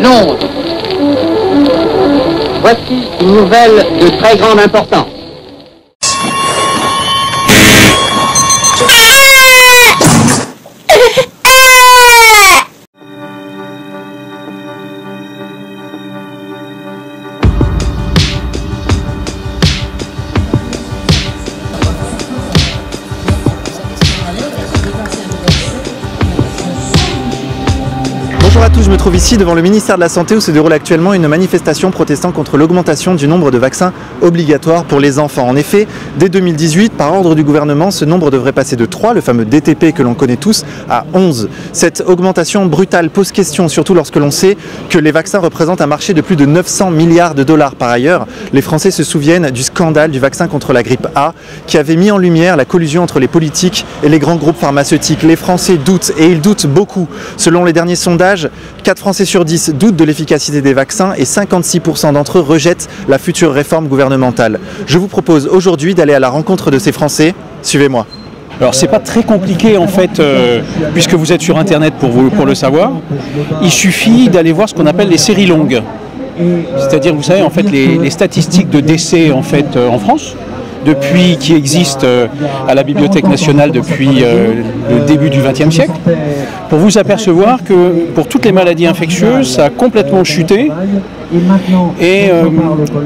Londres. Voici une nouvelle de très grande importance. Bonjour à tous, je me trouve ici devant le ministère de la Santé où se déroule actuellement une manifestation protestant contre l'augmentation du nombre de vaccins obligatoires pour les enfants. En effet, dès 2018, par ordre du gouvernement, ce nombre devrait passer de 3, le fameux DTP que l'on connaît tous, à 11. Cette augmentation brutale pose question, surtout lorsque l'on sait que les vaccins représentent un marché de plus de 900 milliards de dollars. Par ailleurs, les Français se souviennent du scandale du vaccin contre la grippe A qui avait mis en lumière la collusion entre les politiques et les grands groupes pharmaceutiques. Les Français doutent, et ils doutent beaucoup. Selon les derniers sondages, 4 Français sur 10 doutent de l'efficacité des vaccins et 56% d'entre eux rejettent la future réforme gouvernementale. Je vous propose aujourd'hui d'aller à la rencontre de ces Français. Suivez-moi. Alors c'est pas très compliqué en fait, puisque vous êtes sur internet pour le savoir. Il suffit d'aller voir ce qu'on appelle les séries longues. C'est-à-dire, vous savez, en fait, les statistiques de décès en fait en France, qui existent à la Bibliothèque nationale depuis le début du XXe siècle, pour vous apercevoir que pour toutes les maladies infectieuses, ça a complètement chuté. Et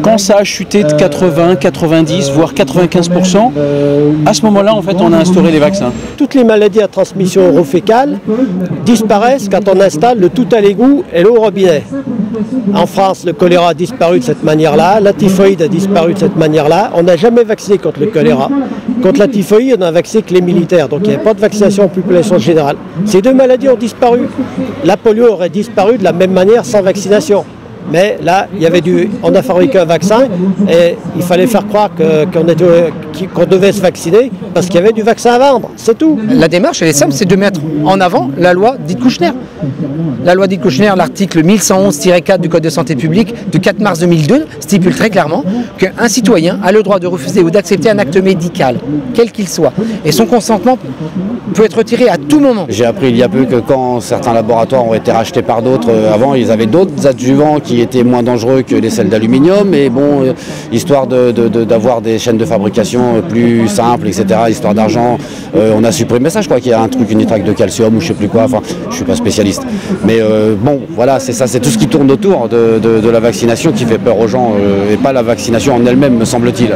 quand ça a chuté de 80, 90, voire 95%, à ce moment-là, en fait, on a instauré les vaccins. Toutes les maladies à transmission orofécale disparaissent quand on installe le tout à l'égout et l'eau au robinet. En France, le choléra a disparu de cette manière-là, la typhoïde a disparu de cette manière-là. On n'a jamais vacciné contre le choléra. Contre la typhoïde, on a vacciné que les militaires, donc il n'y avait pas de vaccination en population générale. Ces deux maladies ont disparu. La polio aurait disparu de la même manière sans vaccination. Mais là, on a fabriqué un vaccin et il fallait faire croire qu'on devait se vacciner parce qu'il y avait du vaccin à vendre, c'est tout. La démarche, elle est simple, c'est de mettre en avant la loi dite Kouchner. La loi dite Kouchner, l'article 1111-4 du Code de santé publique du 4 mars 2002 stipule très clairement qu'un citoyen a le droit de refuser ou d'accepter un acte médical, quel qu'il soit. Et son consentement peut être retiré à tout moment. J'ai appris il y a peu que quand certains laboratoires ont été rachetés par d'autres, avant ils avaient d'autres adjuvants qui étaient moins dangereux que les sels d'aluminium, et bon, histoire d'avoir des chaînes de fabrication plus simples, etc., histoire d'argent, on a supprimé ça. Je crois qu'il y a un truc, une nitrate de calcium ou je sais plus quoi, enfin je suis pas spécialiste. Mais bon, voilà, c'est ça, c'est tout ce qui tourne autour de la vaccination qui fait peur aux gens, et pas la vaccination en elle-même, me semble-t-il.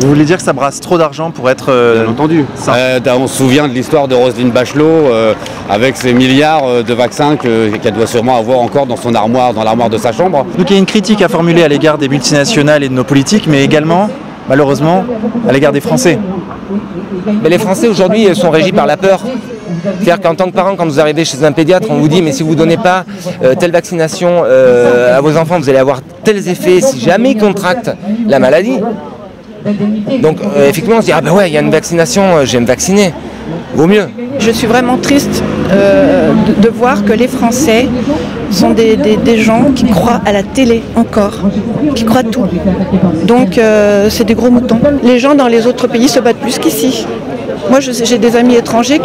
Vous voulez dire que ça brasse trop d'argent pour être... Bien entendu. On se souvient de l'histoire de Roselyne Bachelot avec ses milliards de vaccins qu'elle doit sûrement avoir encore dans son armoire, dans l'armoire de sa chambre. Donc il y a une critique à formuler à l'égard des multinationales et de nos politiques, mais également, malheureusement, à l'égard des Français. Mais les Français aujourd'hui sont régis par la peur. C'est-à-dire qu'en tant que parent, quand vous arrivez chez un pédiatre, on vous dit mais si vous ne donnez pas telle vaccination à vos enfants, vous allez avoir tels effets si jamais ils contractent la maladie. Donc effectivement on se dit ah ben ouais, il y a une vaccination, je vais me vacciner, vaut mieux. Je suis vraiment triste de voir que les Français sont des gens qui croient à la télé encore, qui croient tout. Donc c'est des gros moutons. Les gens dans les autres pays se battent plus qu'ici. Moi j'ai des amis étrangers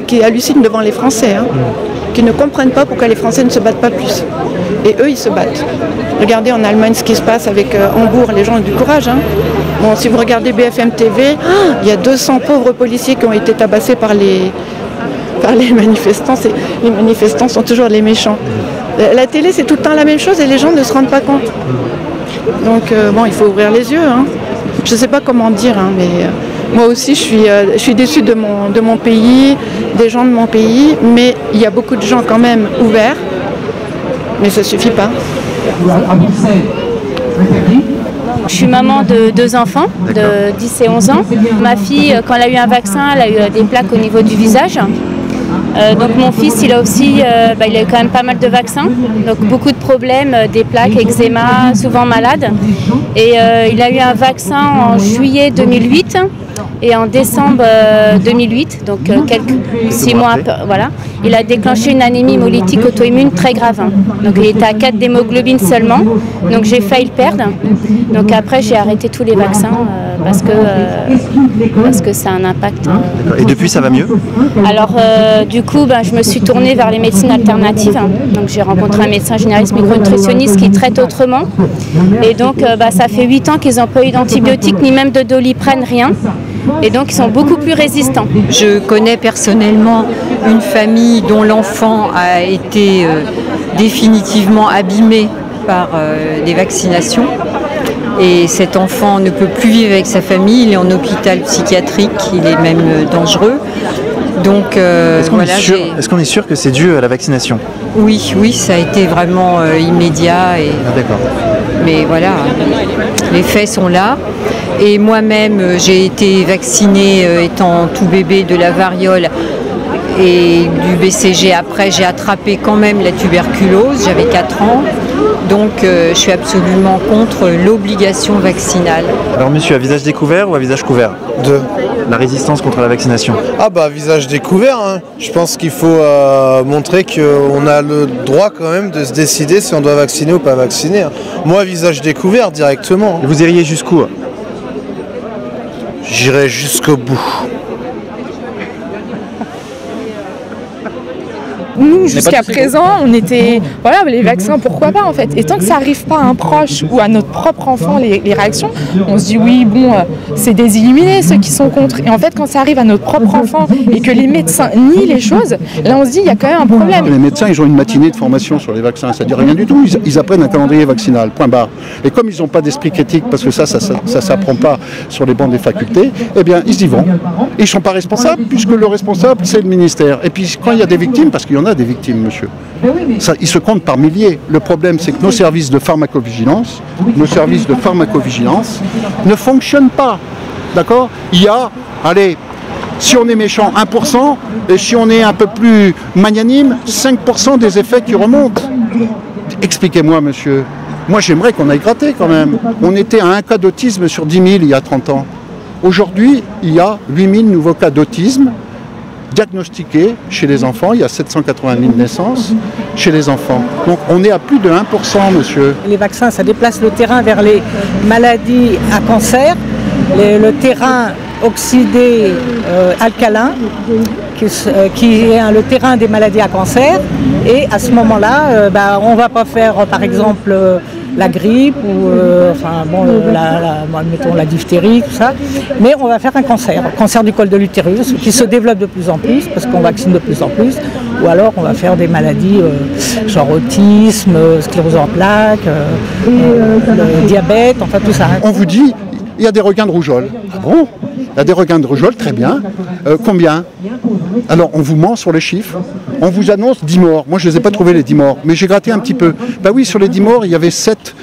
qui hallucinent devant les Français, qui ne comprennent pas pourquoi les Français ne se battent pas plus. Et eux ils se battent. Regardez en Allemagne ce qui se passe avec Hambourg, les gens ont du courage. Bon, si vous regardez BFM TV, il y a 200 pauvres policiers qui ont été tabassés par les manifestants. Les manifestants sont toujours les méchants. La télé, c'est tout le temps la même chose et les gens ne se rendent pas compte. Donc, bon, il faut ouvrir les yeux. Je ne sais pas comment dire, mais moi aussi, je suis déçue de mon pays, des gens de mon pays, mais il y a beaucoup de gens quand même ouverts, mais ça ne suffit pas. Je suis maman de 2 enfants, de 10 et 11 ans. Ma fille, quand elle a eu un vaccin, elle a eu des plaques au niveau du visage. Donc mon fils, il a aussi, il a eu quand même pas mal de vaccins, donc beaucoup de problèmes, des plaques, eczéma, souvent malade. Et il a eu un vaccin en juillet 2008 et en décembre 2008, donc 6 mois, voilà. Il a déclenché une anémie hémolytique auto-immune très grave. Donc il était à 4 d'hémoglobine seulement, donc j'ai failli le perdre. Donc après j'ai arrêté tous les vaccins parce que ça a un impact. Et depuis, ça va mieux? Alors, du coup, je me suis tournée vers les médecines alternatives. Donc, j'ai rencontré un médecin généraliste micronutritionniste qui traite autrement. Et donc, ça fait 8 ans qu'ils n'ont pas eu d'antibiotiques, ni même de Doliprane, rien. Et donc, ils sont beaucoup plus résistants. Je connais personnellement une famille dont l'enfant a été définitivement abîmé par des vaccinations. Et cet enfant ne peut plus vivre avec sa famille, il est en hôpital psychiatrique, il est même dangereux. Donc, est-ce qu'on est sûr que c'est dû à la vaccination? Oui, ça a été vraiment immédiat. D'accord. Mais voilà, les faits sont là. Et moi-même, j'ai été vaccinée étant tout bébé de la variole et du BCG. Après, j'ai attrapé quand même la tuberculose, j'avais 4 ans. Donc, je suis absolument contre l'obligation vaccinale. Alors, monsieur, à visage découvert ou à visage couvert? La résistance contre la vaccination. Visage découvert. Je pense qu'il faut montrer qu'on a le droit quand même de se décider si on doit vacciner ou pas vacciner. Moi, visage découvert directement. Et vous iriez jusqu'où? J'irai jusqu'au bout. Nous, jusqu'à présent, on était... Voilà, les vaccins, pourquoi pas en fait. Et tant que ça n'arrive pas à un proche ou à notre propre enfant, les réactions, on se dit oui, bon, c'est des illuminés ceux qui sont contre. Et en fait, quand ça arrive à notre propre enfant et que les médecins nient les choses, là on se dit il y a quand même un problème. Les médecins, ils ont une matinée de formation sur les vaccins. Ça ne dit rien du tout. Ils apprennent un calendrier vaccinal, point barre. Et comme ils n'ont pas d'esprit critique, parce que ça s'apprend pas sur les bancs des facultés, eh bien, ils y vont. Et ils ne sont pas responsables, puisque le responsable, c'est le ministère. Et puis, quand il y a des victimes, parce qu'il y en a des victimes, monsieur. Ça, ils se comptent par milliers. Le problème, c'est que nos services de pharmacovigilance ne fonctionnent pas. D'accord? Il y a, allez, si on est méchant, 1%, et si on est un peu plus magnanime, 5% des effets qui remontent. Expliquez-moi, monsieur. Moi, j'aimerais qu'on aille gratter quand même. On était à 1 cas d'autisme sur 10 000 il y a 30 ans. Aujourd'hui, il y a 8 000 nouveaux cas d'autisme diagnostiqués chez les enfants. Il y a 780 000 naissances chez les enfants. Donc on est à plus de 1%, monsieur. Les vaccins, ça déplace le terrain vers les maladies à cancer, le terrain oxydé alcalin, qui est le terrain des maladies à cancer. Et à ce moment-là, on ne va pas faire, par exemple, la grippe ou mettons la diphtérie, tout ça, mais on va faire un cancer du col de l'utérus qui se développe de plus en plus parce qu'on vaccine de plus en plus, ou alors on va faire des maladies genre autisme, sclérose en plaques, le diabète, enfin tout ça. On vous dit, il y a des regains de rougeole. Ah bon? Il y a des regains de rougeole, très bien. Combien? Alors, on vous ment sur les chiffres. On vous annonce 10 morts. Moi, je ne les ai pas trouvés, les 10 morts. Mais j'ai gratté un petit peu. Oui, sur les 10 morts, il y avait 7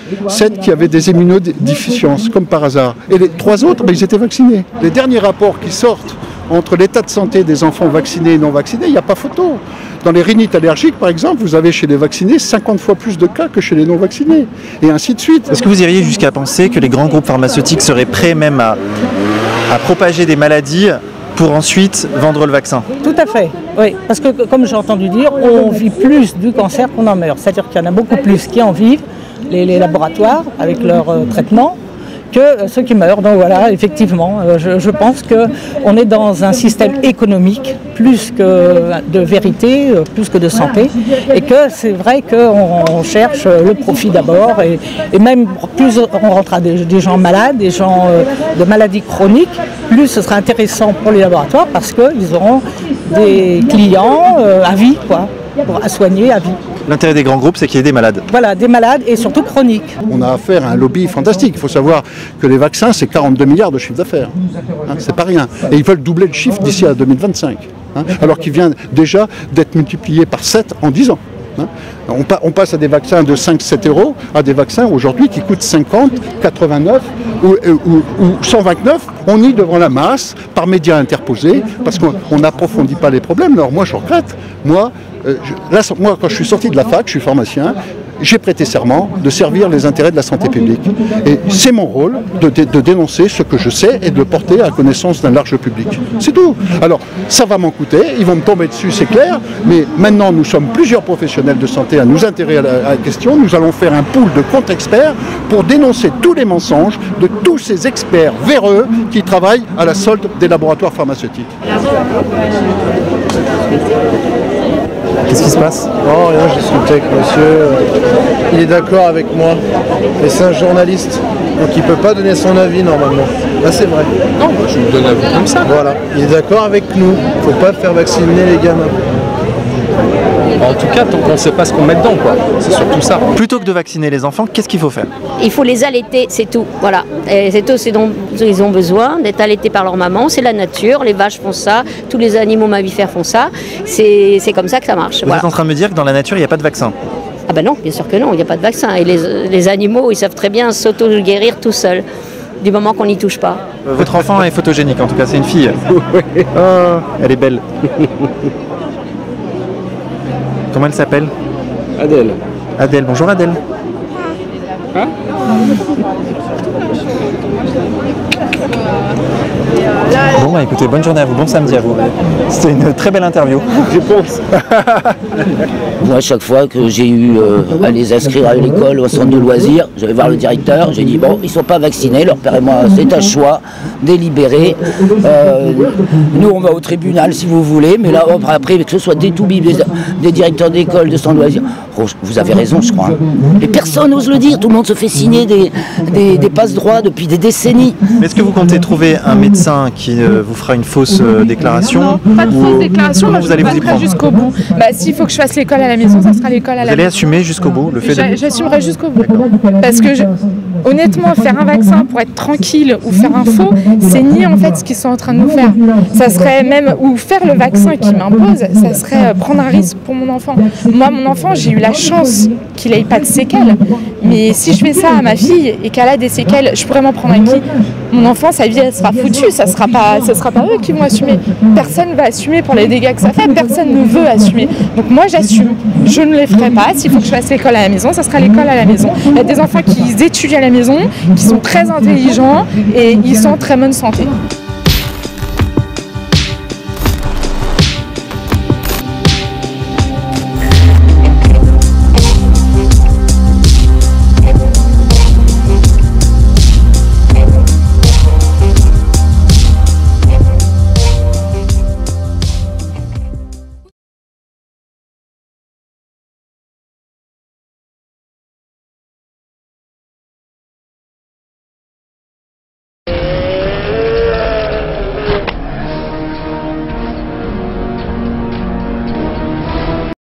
qui avaient des immunodéficiences, comme par hasard. Et les 3 autres, ils étaient vaccinés. Les derniers rapports qui sortent entre l'état de santé des enfants vaccinés et non vaccinés, il n'y a pas photo. Dans les rhinites allergiques, par exemple, vous avez chez les vaccinés 50 fois plus de cas que chez les non vaccinés. Et ainsi de suite. Est-ce que vous iriez jusqu'à penser que les grands groupes pharmaceutiques seraient prêts même à propager des maladies pour ensuite vendre le vaccin? Tout à fait, oui. Parce que, comme j'ai entendu dire, on vit plus du cancer qu'on en meurt. C'est-à-dire qu'il y en a beaucoup plus qui en vivent, les laboratoires, avec leur traitement, que ceux qui meurent. Donc voilà, effectivement, je pense qu'on est dans un système économique plus que de vérité, plus que de santé, et que c'est vrai qu'on cherche le profit d'abord, et même plus on rentrera des gens malades, des gens de maladies chroniques, plus ce sera intéressant pour les laboratoires parce qu'ils auront des clients à vie, à soigner à vie. L'intérêt des grands groupes, c'est qu'il y ait des malades. Voilà, des malades et surtout chroniques. On a affaire à un lobby fantastique. Il faut savoir que les vaccins, c'est 42 milliards de chiffre d'affaires. C'est pas rien. Et ils veulent doubler le chiffre d'ici à 2025. Alors qu'il vient déjà d'être multiplié par 7 en 10 ans. On passe à des vaccins de 5-7 euros à des vaccins aujourd'hui qui coûtent 50, 89 ou 129. On y devant la masse par médias interposés parce qu'on n'approfondit pas les problèmes. Alors moi je regrette. Moi, quand je suis sorti de la fac, je suis pharmacien, j'ai prêté serment de servir les intérêts de la santé publique. Et c'est mon rôle de dénoncer ce que je sais et de le porter à la connaissance d'un large public. C'est tout. Alors, ça va m'en coûter, ils vont me tomber dessus, c'est clair, mais maintenant nous sommes plusieurs professionnels de santé à nous intéresser à la question. Nous allons faire un pool de contre-experts pour dénoncer tous les mensonges de tous ces experts véreux qui travaillent à la solde des laboratoires pharmaceutiques. Qu'est-ce qui se passe? Non, rien, j'ai discuté avec monsieur. Il est d'accord avec moi. Mais c'est un journaliste. Donc il ne peut pas donner son avis normalement. Là c'est vrai. Non, moi je vous donne l'avis comme ça. Voilà. Il est d'accord avec nous. Il ne faut pas faire vacciner les gamins. En tout cas, tant qu'on ne sait pas ce qu'on met dedans, quoi. C'est surtout ça. Plutôt que de vacciner les enfants, qu'est-ce qu'il faut faire? Il faut les allaiter, c'est tout. Voilà. Et c'est tout ce dont ils ont besoin, d'être allaités par leur maman. C'est la nature, les vaches font ça, tous les animaux mammifères font ça. C'est comme ça que ça marche. Vous êtes en train de me dire que dans la nature, il n'y a pas de vaccin? Ah ben non, bien sûr que non, il n'y a pas de vaccin. Et les animaux, ils savent très bien s'auto-guérir tout seuls, du moment qu'on n'y touche pas. Votre enfant est photogénique, en tout cas, c'est une fille. Oh, elle est belle. Comment elle s'appelle? Adèle. Adèle, bonjour Adèle. Hein? Bon bah écoutez, bonne journée à vous, bon samedi à vous. C'était une très belle interview. Je pense. Moi, chaque fois que j'ai eu à les inscrire à l'école, au centre de loisirs, je vais voir le directeur, j'ai dit bon, ils ne sont pas vaccinés, leur père et moi, c'est un choix délibéré. Nous, on va au tribunal si vous voulez, mais là, après, que ce soit des toubibs, des directeurs d'école, de centre de loisirs, vous avez raison, je crois. Et personne n'ose le dire, tout le monde se fait signer des passe-droits depuis des décennies. Mais est-ce que vous comptez trouver un médecin qui vous fera une fausse déclaration? Non, pas de fausse déclaration, moi vous je allez ne vous y vais pas prendre jusqu'au bout. Bah s'il faut que je fasse l'école à la maison, ça sera l'école à la maison. Vous allez assumer jusqu'au bout le fait de... J'assumerai jusqu'au bout. Parce que honnêtement, faire un vaccin pour être tranquille ou faire un faux, c'est nier en fait ce qu'ils sont en train de nous faire. Ça serait même, ou faire le vaccin qui m'impose, ça serait prendre un risque pour mon enfant. Moi, mon enfant, j'ai eu la chance qu'il n'ait pas de séquelles. Mais si je fais ça à ma fille et qu'elle a des séquelles, je pourrais m'en prendre à qui? Mon enfant, sa vie, elle sera foutue. Ça sera pas eux qui vont assumer. Personne ne va assumer pour les dégâts que ça fait. Personne ne veut assumer. Donc moi, j'assume. Je ne les ferai pas. S'il faut que je fasse l'école à la maison, ça sera l'école à la maison. Il y a des enfants qui étudient à la maison, qui sont très intelligents et ils sont en très bonne santé.